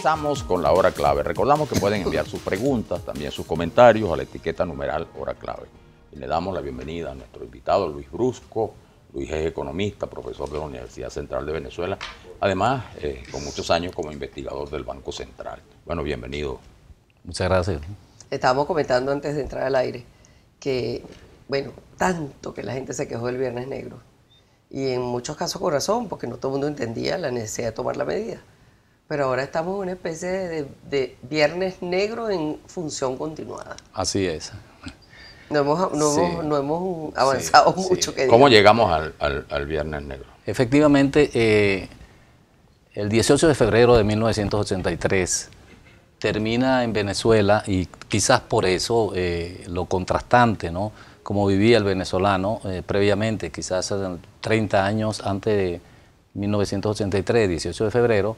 Comenzamos con la hora clave. Recordamos que pueden enviar sus preguntas, también sus comentarios a la etiqueta numeral hora clave. Y le damos la bienvenida a nuestro invitado Luis Brusco. Luis es economista, profesor de la Universidad Central de Venezuela, además con muchos años como investigador del Banco Central. Bueno, bienvenido. Muchas gracias. Estábamos comentando antes de entrar al aire que, bueno, tanto que la gente se quejó del Viernes Negro. Y en muchos casos con razón, porque no todo el mundo entendía la necesidad de tomar la medida. Pero ahora estamos en una especie de Viernes Negro en función continuada. Así es. No hemos avanzado mucho. Sí. ¿Cómo llegamos al Viernes Negro? Efectivamente, el 18 de febrero de 1983 termina en Venezuela, y quizás por eso lo contrastante, ¿no? Como vivía el venezolano previamente, quizás 30 años antes de 1983, 18 de febrero,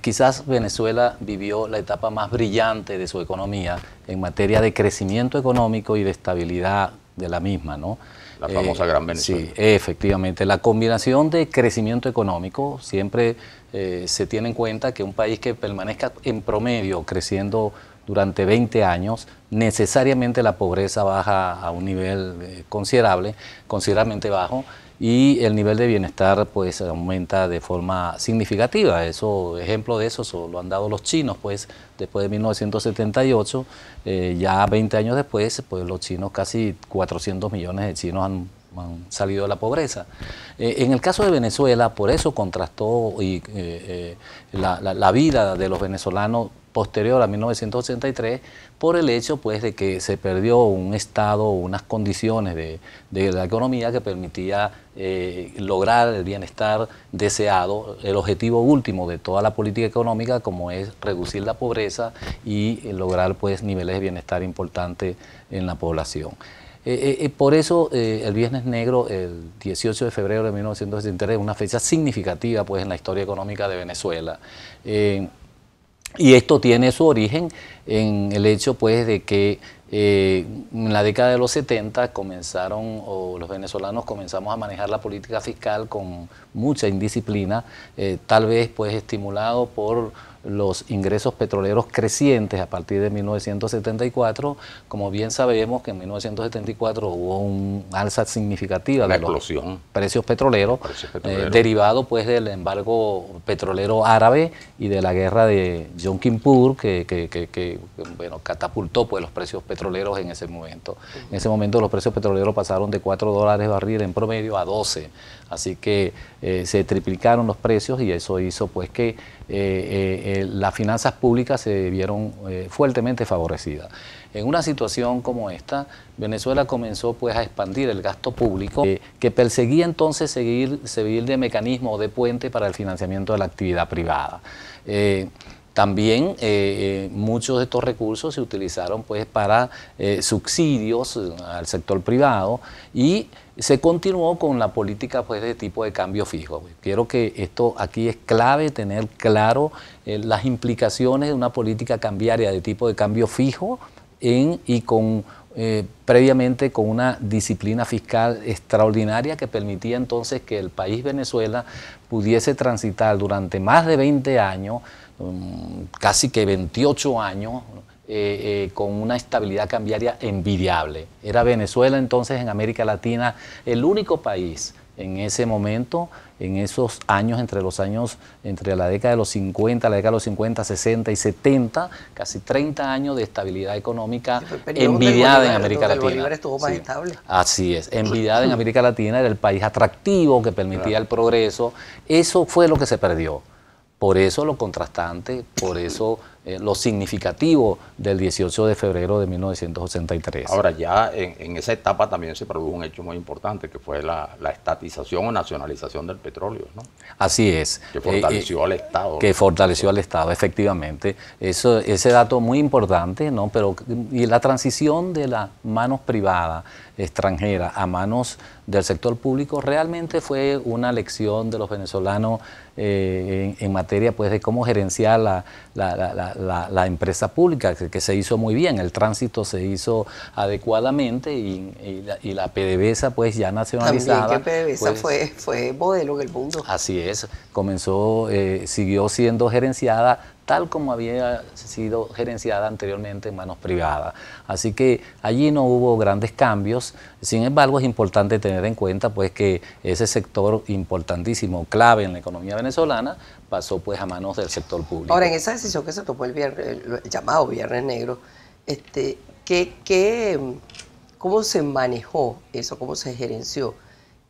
quizás Venezuela vivió la etapa más brillante de su economía en materia de crecimiento económico y de estabilidad de la misma, ¿no? La famosa Gran Venezuela. Sí, efectivamente. La combinación de crecimiento económico, siempre se tiene en cuenta que un país que permanezca en promedio creciendo durante 20 años, necesariamente la pobreza baja a un nivel considerablemente bajo, y el nivel de bienestar pues aumenta de forma significativa. Ejemplo de eso lo han dado los chinos, pues después de 1978, ya 20 años después, pues los chinos, casi 400 millones de chinos han salido de la pobreza. En el caso de Venezuela, por eso contrastó la vida de los venezolanos posterior a 1983, por el hecho pues de que se perdió un estado, unas condiciones de la economía que permitía lograr el bienestar deseado, el objetivo último de toda la política económica, como es reducir la pobreza y lograr pues niveles de bienestar importantes en la población. Por eso el Viernes Negro, el 18 de febrero de 1963, es una fecha significativa pues en la historia económica de Venezuela. Y esto tiene su origen en el hecho pues de que en la década de los 70 los venezolanos comenzamos a manejar la política fiscal con mucha indisciplina, tal vez pues estimulado por los ingresos petroleros crecientes a partir de 1974. Como bien sabemos que en 1974 hubo un alza significativa de los precios petroleros, derivado pues del embargo petrolero árabe y de la guerra de Yom Kippur que bueno, catapultó pues los precios petroleros en ese momento. En ese momento los precios petroleros pasaron de $4 barril en promedio a 12, así que se triplicaron los precios, y eso hizo pues que las finanzas públicas se vieron fuertemente favorecidas. En una situación como esta, Venezuela comenzó pues a expandir el gasto público, que perseguía entonces servir de mecanismo de puente para el financiamiento de la actividad privada. También muchos de estos recursos se utilizaron pues para subsidios al sector privado, y se continuó con la política pues de tipo de cambio fijo. Quiero que esto aquí es clave tener claro las implicaciones de una política cambiaria de tipo de cambio fijo previamente con una disciplina fiscal extraordinaria que permitía entonces que el país Venezuela pudiese transitar durante más de 20 años, casi que 28 años, con una estabilidad cambiaria envidiable. Era Venezuela entonces en América Latina el único país en ese momento, en esos años, entre la década de los 50, la década de los 50, 60 y 70, casi 30 años de estabilidad económica envidiada en América Latina. El Bolívar estuvo más estable. Así es, envidiada en América Latina, era el país atractivo que permitía el progreso. Eso fue lo que se perdió. Por eso lo contrastante, por eso lo significativo del 18 de febrero de 1983. Ahora, ya en esa etapa también se produjo un hecho muy importante, que fue la estatización o nacionalización del petróleo, ¿no? Así es. Que fortaleció al Estado. Que fortaleció al Estado, efectivamente. Ese dato muy importante, ¿no? Y la transición de las manos privadas extranjeras a manos del sector público realmente fue una lección de los venezolanos en materia pues de cómo gerenciar la empresa pública, que se hizo muy bien. El tránsito se hizo adecuadamente, y la PDVSA pues ya nacionalizada. También que PDVSA pues, fue modelo en el mundo. Así es, siguió siendo gerenciada tal como había sido gerenciada anteriormente en manos privadas. Así que allí no hubo grandes cambios. Sin embargo, es importante tener en cuenta pues que ese sector importantísimo, clave en la economía venezolana, pasó pues a manos del sector público. Ahora, en esa decisión que se tomó el viernes, el llamado Viernes Negro, ¿cómo se manejó eso? ¿Cómo se gerenció?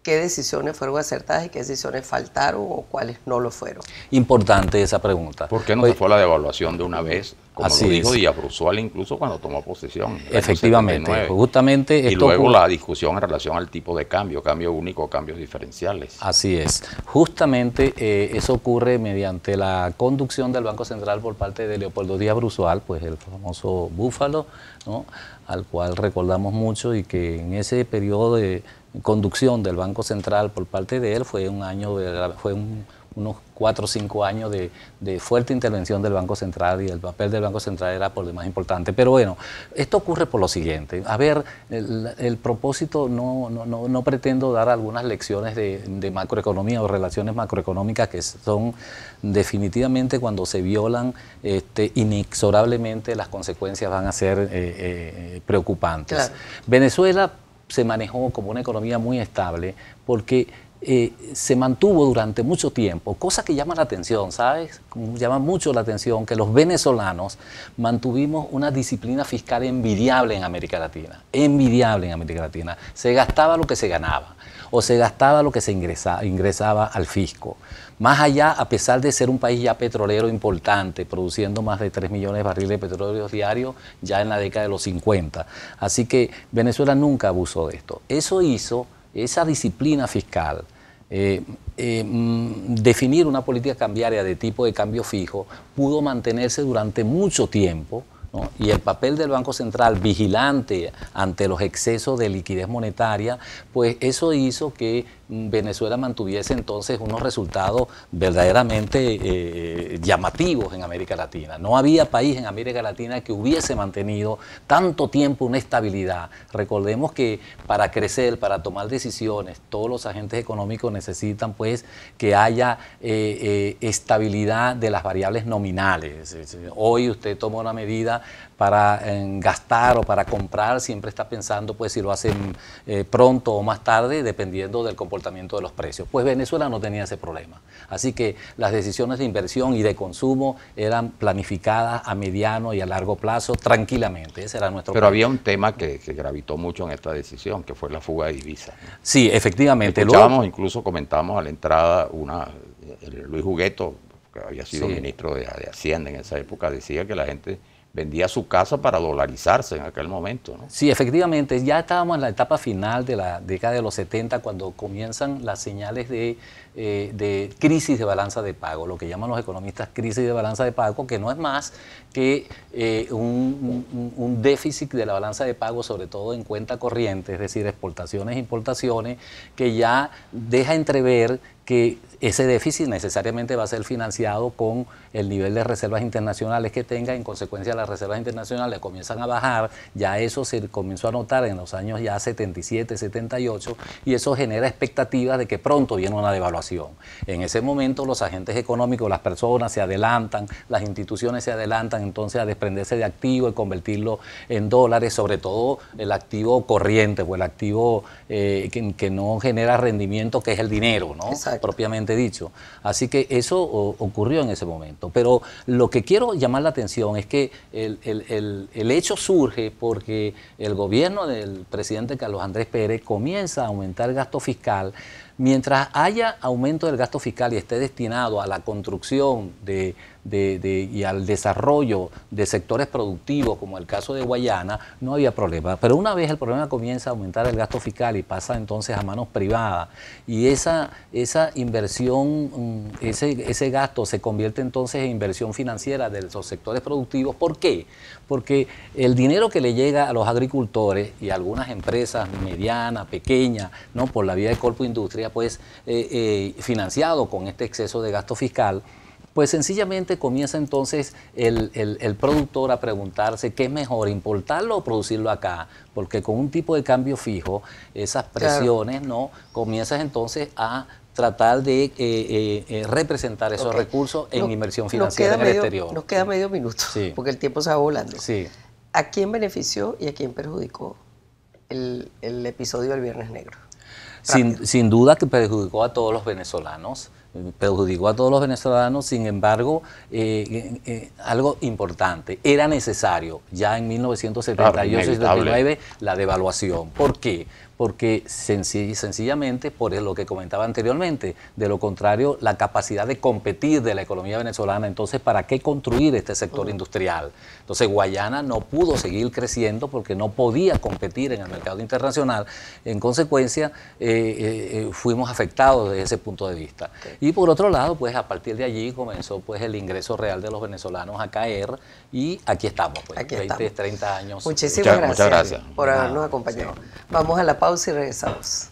¿Qué decisiones fueron acertadas y qué decisiones faltaron o cuáles no lo fueron? Importante esa pregunta. ¿Por qué no se fue la devaluación de una vez? Como Así lo dijo es. Díaz Bruzual incluso cuando tomó posesión. Efectivamente, justamente y luego la discusión en relación al tipo de cambio único, cambios diferenciales. Así es. Justamente eso ocurre mediante la conducción del Banco Central por parte de Leopoldo Díaz Bruzual, pues el famoso búfalo, ¿no?, al cual recordamos mucho, y que en ese periodo de conducción del Banco Central por parte de él fue unos 4 o 5 años de fuerte intervención del Banco Central, y el papel del Banco Central era por demás importante. Pero bueno, esto ocurre por lo siguiente. A ver, el propósito, no pretendo dar algunas lecciones de macroeconomía o relaciones macroeconómicas que son definitivamente, cuando se violan inexorablemente, las consecuencias van a ser preocupantes. Claro. Venezuela se manejó como una economía muy estable porque se mantuvo durante mucho tiempo, cosa que llama la atención, ¿sabes? Llama mucho la atención que los venezolanos mantuvimos una disciplina fiscal envidiable en América Latina, envidiable en América Latina. Se gastaba lo que se ganaba o se gastaba lo que se ingresaba al fisco. Más allá, a pesar de ser un país ya petrolero importante, produciendo más de 3 millones de barriles de petróleo diarios ya en la década de los 50. Así que Venezuela nunca abusó de esto. Eso hizo, esa disciplina fiscal, definir una política cambiaria de tipo de cambio fijo, pudo mantenerse durante mucho tiempo, ¿no? Y el papel del Banco Central vigilante ante los excesos de liquidez monetaria, pues eso hizo que Venezuela mantuviese entonces unos resultados verdaderamente llamativos en América Latina. No había país en América Latina que hubiese mantenido tanto tiempo una estabilidad. Recordemos que para crecer, para tomar decisiones, todos los agentes económicos necesitan pues que haya estabilidad de las variables nominales. Hoy usted toma una medida para gastar o para comprar, siempre está pensando pues si lo hacen pronto o más tarde, dependiendo del comportamiento de los precios. Pues Venezuela no tenía ese problema. Así que las decisiones de inversión y de consumo eran planificadas a mediano y a largo plazo tranquilamente. Ese era nuestro Pero había un tema que gravitó mucho en esta decisión, que fue la fuga de divisas, ¿no? Sí, efectivamente. Escuchábamos, incluso comentamos a la entrada, Luis Hugueto, que había sido ministro de Hacienda en esa época, decía que la gente vendía su casa para dolarizarse en aquel momento, ¿no? Sí, efectivamente, ya estábamos en la etapa final de la década de los 70, cuando comienzan las señales de crisis de balanza de pago, lo que llaman los economistas crisis de balanza de pago, que no es más que un déficit de la balanza de pago, sobre todo en cuenta corriente, es decir, exportaciones e importaciones, que ya deja entrever que ese déficit necesariamente va a ser financiado con el nivel de reservas internacionales que tenga. En consecuencia, las reservas internacionales comienzan a bajar. Ya eso se comenzó a notar en los años ya 77, 78, y eso genera expectativas de que pronto viene una devaluación. En ese momento los agentes económicos, las personas se adelantan, las instituciones se adelantan entonces a desprenderse de activos y convertirlo en dólares, sobre todo el activo corriente o el activo que no genera rendimiento, que es el dinero, ¿no? Propiamente dicho. Así que eso ocurrió en ese momento. Pero lo que quiero llamar la atención es que el hecho surge porque el gobierno del presidente Carlos Andrés Pérez comienza a aumentar el gasto fiscal. Mientras haya aumento del gasto fiscal y esté destinado a la construcción y al desarrollo de sectores productivos, como el caso de Guayana, no había problema. Pero una vez el problema comienza a aumentar el gasto fiscal y pasa entonces a manos privadas, y esa inversión, ese gasto se convierte entonces en inversión financiera de los sectores productivos. ¿Por qué? Porque el dinero que le llega a los agricultores y a algunas empresas medianas, pequeñas, ¿no?, por la vía de Corpo Industria, pues financiado con este exceso de gasto fiscal, pues sencillamente comienza entonces el productor a preguntarse qué es mejor, importarlo o producirlo acá, porque con un tipo de cambio fijo, esas presiones, ¿no?, comienzas entonces a tratar de representar esos recursos en inversión financiera en el exterior. Nos queda medio minuto, porque el tiempo se va volando. Sí. ¿A quién benefició y a quién perjudicó el episodio del Viernes Negro? Sin duda que perjudicó a todos los venezolanos. Sin embargo, algo importante, era necesario ya en 1978 y 79 la devaluación. ¿Por qué? Porque sencillamente, por lo que comentaba anteriormente, de lo contrario, la capacidad de competir de la economía venezolana, entonces, ¿para qué construir este sector industrial? Entonces, Guayana no pudo seguir creciendo porque no podía competir en el mercado internacional. En consecuencia, fuimos afectados desde ese punto de vista. Y por otro lado, pues a partir de allí comenzó pues el ingreso real de los venezolanos a caer y aquí estamos, pues, aquí 20, 30 años. Muchísimas gracias, muchas gracias por habernos acompañado. Vamos a la pausa y regresamos.